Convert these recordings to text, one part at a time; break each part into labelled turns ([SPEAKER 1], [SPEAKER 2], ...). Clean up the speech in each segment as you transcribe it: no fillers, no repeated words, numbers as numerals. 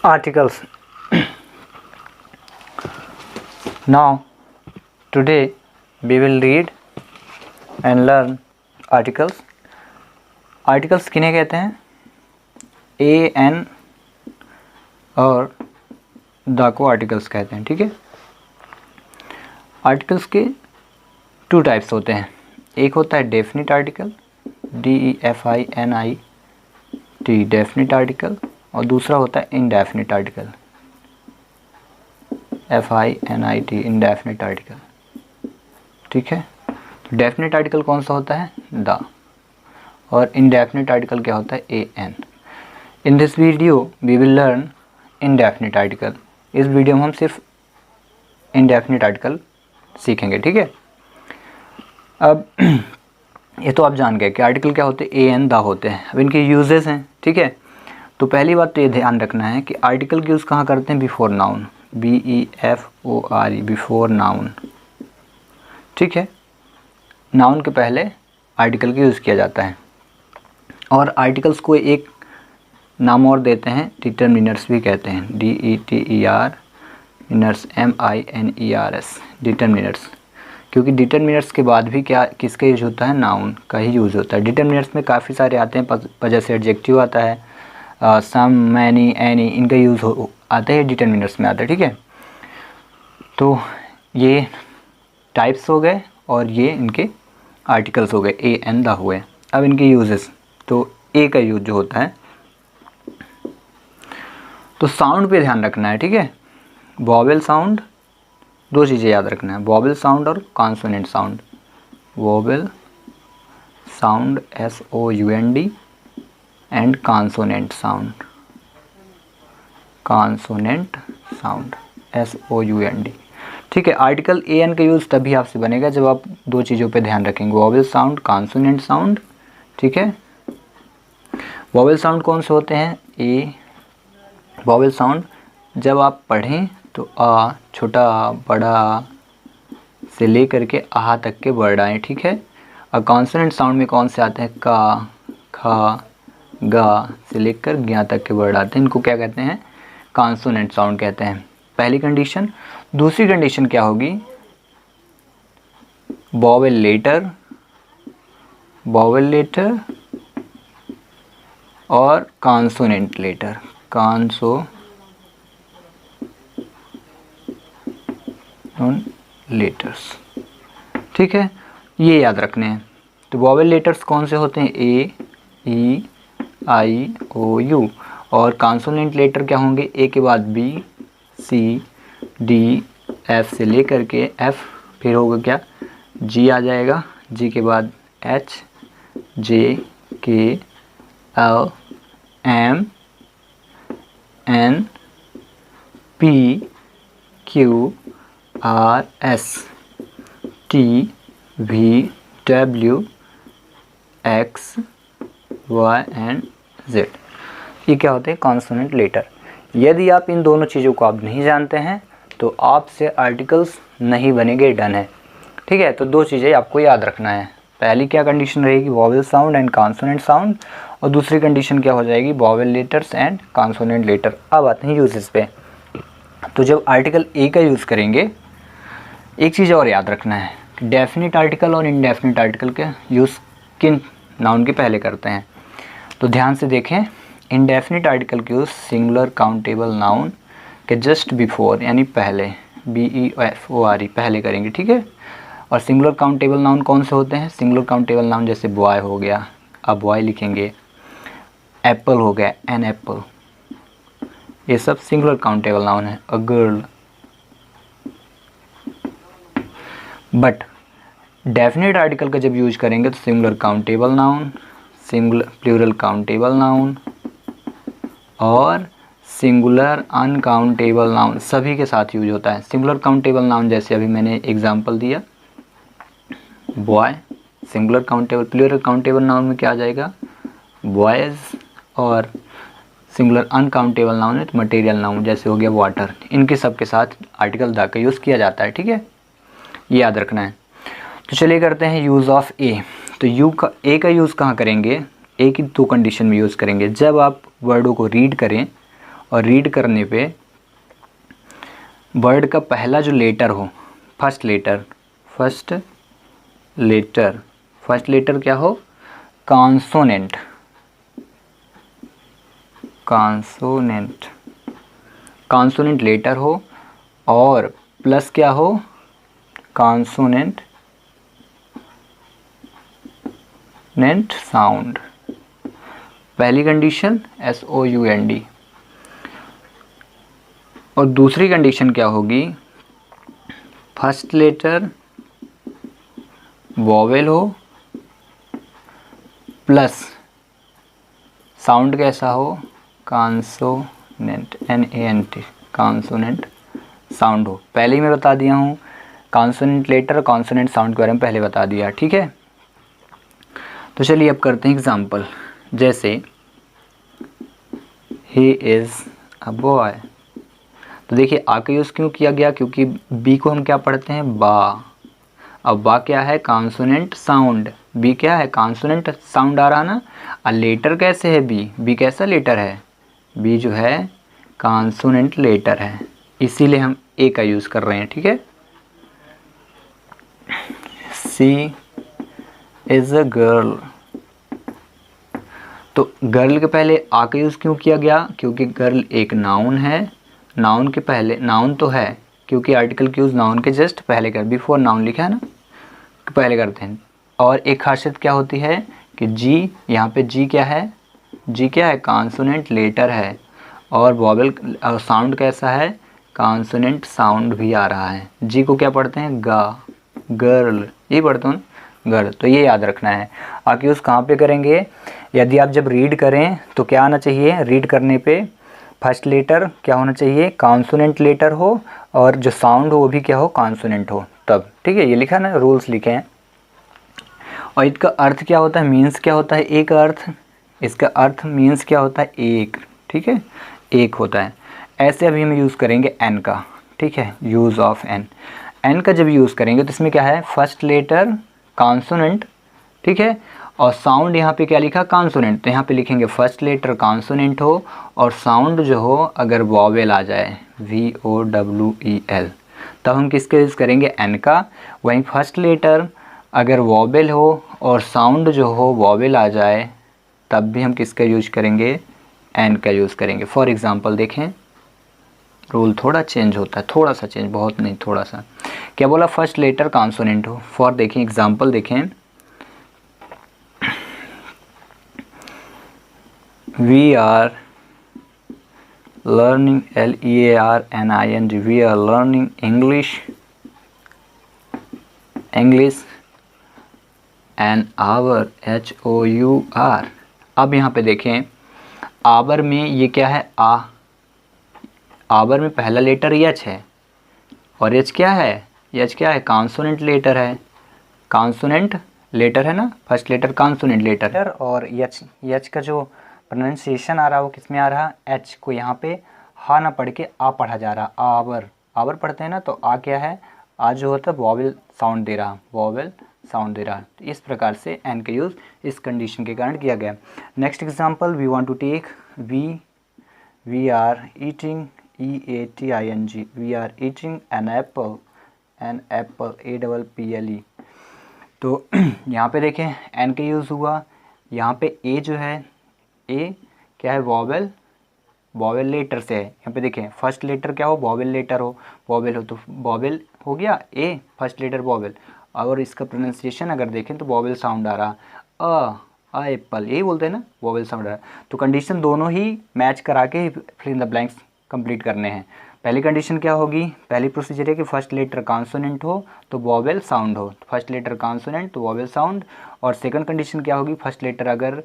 [SPEAKER 1] articles. Now today we will read and learn articles. Articles किन्हें कहते हैं? A N और द को आर्टिकल्स कहते हैं। ठीक है, आर्टिकल्स के टू टाइप्स होते हैं। एक होता है definite article, DEFINIT definite article, और दूसरा होता है indefinite article, FINIT indefinite article. ठीक है, तो डेफिनिट आर्टिकल कौन सा होता है? द, और इनडेफिनिट आर्टिकल क्या होता है? AN। In this video we will learn indefinite article. इस वीडियो में हम सिर्फ इनडेफिनिट आर्टिकल सीखेंगे। ठीक है, अब ये तो आप जान गए कि आर्टिकल क्या होते हैं, AN द होते हैं। अब इनके यूजेस हैं। ठीक है, तो पहली बात तो ये ध्यान रखना है कि आर्टिकल की यूज़ कहाँ करते हैं? Before noun, BEFORE, before noun. ठीक है, नाउन के पहले आर्टिकल का यूज़ किया जाता है। और आर्टिकल्स को एक नाम और देते हैं, डिटरमिनर्स भी कहते हैं, DETERMINERS, डिटरमिनर्स। क्योंकि डिटरमिनर्स के बाद भी क्या किसका यूज होता है? नाउन का ही यूज़ होता है। डिटरमिनर्स में काफ़ी सारे आते हैं, जैसे एडजेक्टिव आता है, सम, मैनी, एनी, इनका यूज़ आता है, डिटरमिनर्स में आता है। ठीक है, तो ये टाइप्स हो गए और ये इनके आर्टिकल्स हो गए, AN द हुए। अब इनके यूजेस, तो ए का यूज जो होता है, तो साउंड पे ध्यान रखना है। ठीक है, वॉवेल साउंड, दो चीज़ें याद रखना है, वॉवेल साउंड और consonant sound. Vowel sound SOUND and consonant sound, consonant sound SOUND। ठीक है, आर्टिकल AN का यूज़ तभी आपसे बनेगा जब आप दो चीज़ों पे ध्यान रखेंगे, वॉवेल साउंड, कॉन्सोनेंट साउंड। ठीक है, वॉवेल साउंड कौन से होते हैं? वॉवेल साउंड जब आप पढ़ें तो आ, छोटा, बड़ा से लेकर के आ तक के वर्ड आए। ठीक है, और कॉन्सोनेंट साउंड में कौन से आते हैं? का, खा, गा से लेकर ज्ञा तक के वर्ड आते हैं। इनको क्या कहते हैं? कॉन्सोनेंट साउंड कहते हैं। पहली कंडीशन। दूसरी कंडीशन क्या होगी? वॉवेल लेटर, वॉवेल लेटर और कॉन्सोनेंट लेटर, लेटर्स। ठीक है, ये याद रखने हैं। तो वॉवेल लेटर्स कौन से होते हैं? A, E, I, O, U। और कॉन्सोनेंट लेटर क्या होंगे? A के बाद B, C, D, F से लेकर के F, फिर होगा क्या? G आ जाएगा, G के बाद H, J, K, L, M, N, P, Q, R, S, T, V, W, X, Y and Z। ये क्या होते हैं? Consonant letter. यदि आप इन दोनों चीज़ों को आप नहीं जानते हैं तो आपसे आर्टिकल्स नहीं बनेंगे, डन है। ठीक है, तो दो चीज़ें आपको याद रखना है। पहली क्या कंडीशन रहेगी? Vowel sound and consonant sound, और दूसरी कंडीशन क्या हो जाएगी? Vowel letters and consonant letter. अब आते हैं यूजेस पे। तो जब आर्टिकल ए का यूज़ करेंगे, एक चीज़ और याद रखना है, डेफिनिट आर्टिकल और इनडेफिनिट आर्टिकल के यूज़ किन नाउन के पहले करते हैं। तो ध्यान से देखें, इनडेफिनिट आर्टिकल की यूज़ सिंगुलर काउंटेबल नाउन के जस्ट बिफोर, यानी पहले, BEFORE, पहले करेंगे। ठीक है, और सिंगुलर काउंटेबल नाउन कौन से होते हैं? सिंगुलर काउंटेबल नाउन जैसे बॉय हो गया, अब बॉय लिखेंगे, एप्पल हो गया, एन एप्पल, ये सब सिंगुलर काउंटेबल नाउन है। A girl. But definite article का जब यूज करेंगे तो singular countable noun, singular plural countable noun और सिंगुलर अनकाउंटेबल नाउन सभी के साथ यूज होता है। सिंगुलर काउंटेबल नाउन जैसे अभी मैंने एग्जांपल दिया, boy, singular countable. Plural countable noun में क्या आ जाएगा? बॉयज़। और सिंगुलर अनकाउंटेबल नाउन है तो मटेरियल नाउन जैसे हो गया वाटर। इनके सब के साथ आर्टिकल द का यूज़ किया जाता है। ठीक है, ये याद रखना है। तो चलिए करते हैं यूज़ ऑफ ए। तो ए का यूज़ कहाँ करेंगे? ए की दो कंडीशन में यूज़ करेंगे। जब आप वर्डों को रीड करें और रीड करने पे वर्ड का पहला जो लेटर हो, फर्स्ट लेटर क्या हो, कॉन्सोनेंट लेटर हो, और प्लस क्या हो, कॉन्सोनेंट साउंड। पहली कंडीशन SOUND। और दूसरी कंडीशन क्या होगी, फर्स्ट लेटर वॉवेल हो प्लस साउंड कैसा हो, कॉन्सोनेंट NANT, कॉन्सोनेंट साउंड हो। पहले ही मैं बता दिया हूँ, कॉन्सोनेंट लेटर कॉन्सोनेंट साउंड के बारे में पहले बता दिया, ठीक है। तो चलिए अब करते हैं एग्जाम्पल। जैसे ही इज़ अ बॉय, तो देखिए आ का यूज़ क्यों किया गया, क्योंकि बी को हम क्या पढ़ते हैं, बा। अब बा क्या है, कॉन्सोनेंट साउंड, बी क्या है, कॉन्सोनेंट साउंड आ रहा ना। और लेटर कैसे है, बी कैसा लेटर है, बी जो है कॉन्सोनेंट लेटर है, इसीलिए हम ए का यूज़ कर रहे हैं, ठीक है। सी इज़ अ गर्ल, तो गर्ल के पहले आ का यूज़ क्यों किया गया, क्योंकि गर्ल एक नाउन है, नाउन के पहले, नाउन तो है क्योंकि आर्टिकल की यूज़ नाउन के जस्ट पहले कर, बिफोर नाउन लिखा है ना, पहले करते हैं। और एक खासियत क्या होती है कि जी, यहाँ पे जी क्या है, कॉन्सोनेंट लेटर है, और वॉवेल साउंड कैसा है, कॉन्सोनेंट साउंड भी आ रहा है। जी को क्या पढ़ते हैं, गा, गर्ल, ये पढ़ते हो ना, गर्ल। तो ये याद रखना है। आगे यूज़ कहाँ पे करेंगे, यदि आप जब रीड करें तो क्या आना चाहिए, रीड करने पे फर्स्ट लेटर क्या होना चाहिए, कॉन्सोनेंट लेटर हो, और जो साउंड हो वो भी क्या हो, कॉन्सोनेंट हो, तब, ठीक है। ये लिखा है ना, रूल्स लिखे हैं। और इसका अर्थ क्या होता है, मीन्स क्या होता है, एक अर्थ, इसका अर्थ मीन्स क्या होता है, एक, ठीक है, एक होता है। ऐसे अभी हम यूज़ करेंगे एन का, ठीक है, यूज़ ऑफ एन का जब यूज़ करेंगे तो इसमें क्या है, फर्स्ट लेटर कॉन्सोनेंट, ठीक है, और साउंड यहाँ पे क्या लिखा, कॉन्सोनेंट, तो यहाँ पे लिखेंगे फर्स्ट लेटर कॉन्सोनेंट हो, और साउंड जो हो अगर वॉवेल आ जाए, VOWEL, तब हम किसका यूज़ करेंगे, एन का। वहीं फर्स्ट लेटर अगर वॉवेल हो और साउंड जो हो वॉवेल आ जाए, तब भी हम किसका यूज करेंगे, एन का यूज़ करेंगे। फॉर एग्ज़ाम्पल देखें, रूल थोड़ा चेंज होता है, थोड़ा सा चेंज, बहुत नहीं, थोड़ा सा। क्या बोला, फर्स्ट लेटर कॉन्सोनेंट हो। फॉर देखें एग्जाम्पल देखें, we are learning, LEARNING, we are learning English an hour, HOUR। अब यहाँ पे देखें, आवर में ये क्या है, आवर में पहला लेटर एच है, और एच क्या है, कॉन्सोनेंट लेटर है, कॉन्सोनेंट लेटर है ना, फर्स्ट लेटर कॉन्सोनेंट लेटर। और एच का जो प्रोनाउंसिएशन आ रहा है वो किस में आ रहा, एच को यहाँ पे हा ना पढ़ के आ पढ़ा जा रहा, आवर पढ़ते हैं ना, तो आ क्या है, आ जो होता है वॉवेल साउंड दे रहा, तो इस प्रकार से एन का यूज़ इस कंडीशन के कारण किया गया। Next example we want to take, we are eating, EATING, we are eating an apple, APPLE। तो यहाँ पे देखें एन का यूज़ हुआ, यहाँ पे ए जो है, ए क्या है, वॉवेल लेटर से है। यहाँ पे देखें फर्स्ट लेटर क्या हो, वॉवेल लेटर हो, तो वॉवेल हो गया ए, फर्स्ट लेटर वॉवेल। और इसका प्रोनाउंसिएशन अगर देखें तो वॉवेल साउंड आ रहा, अ एप्पल, यही बोलते हैं ना, वॉवेल साउंड आ रहा। तो कंडीशन दोनों ही मैच करा के fill in the blanks complete करने हैं। पहली कंडीशन क्या होगी, पहली प्रोसीजर है कि फर्स्ट लेटर कॉन्सोनेंट हो तो वॉवेल साउंड हो, फर्स्ट लेटर कॉन्सोनेंट तो वॉवेल साउंड। और सेकंड कंडीशन क्या होगी, फर्स्ट लेटर अगर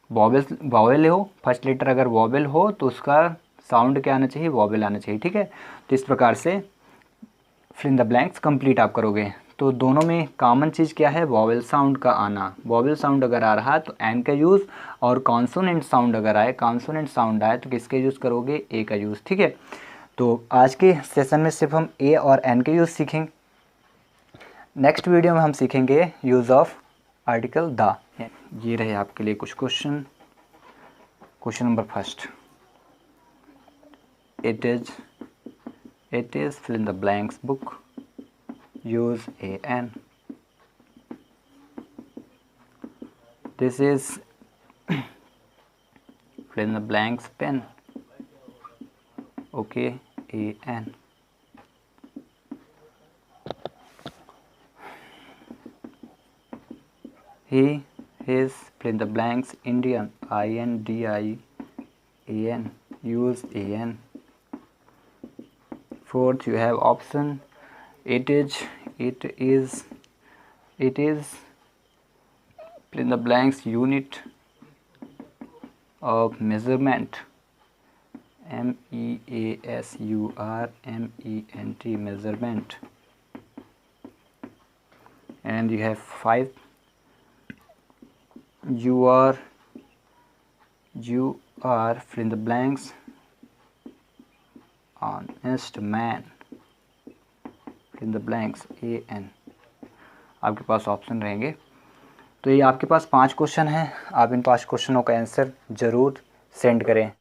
[SPEAKER 1] वॉवेल हो, फर्स्ट लेटर अगर वॉवेल हो तो उसका साउंड क्या आना चाहिए, वॉवेल आना चाहिए, ठीक है। तो इस प्रकार से fill in the blanks complete आप करोगे। तो दोनों में कॉमन चीज़ क्या है, वॉवेल साउंड का आना। वॉवेल साउंड अगर आ रहा है तो एन का यूज़, और कॉन्सोनेंट साउंड अगर आए, कॉन्सोनेंट साउंड आए तो किसका यूज़ करोगे, ए का यूज़, ठीक है। तो आज के सेशन में सिर्फ हम ए और एन का यूज़ सीखेंगे। नेक्स्ट वीडियो में हम सीखेंगे यूज़ ऑफ आर्टिकल द। ये रहे आपके लिए कुछ question. Question number first, It is fill in the blanks book. Use an. This is fill in the blanks pen. Okay, an. He, his, fill in the blanks Indian. INDIAN. Use an. Fourth, you have option. It is, fill in the blanks unit of measurement. MEASURMENT, measurement. And you have 5. You are fill in the blanks honest man. Fill in the blanks AN. आपके पास option रहेंगे। तो ये आपके पास 5 question हैं। आप इन 5 क्वेश्चनों का answer ज़रूर send करें।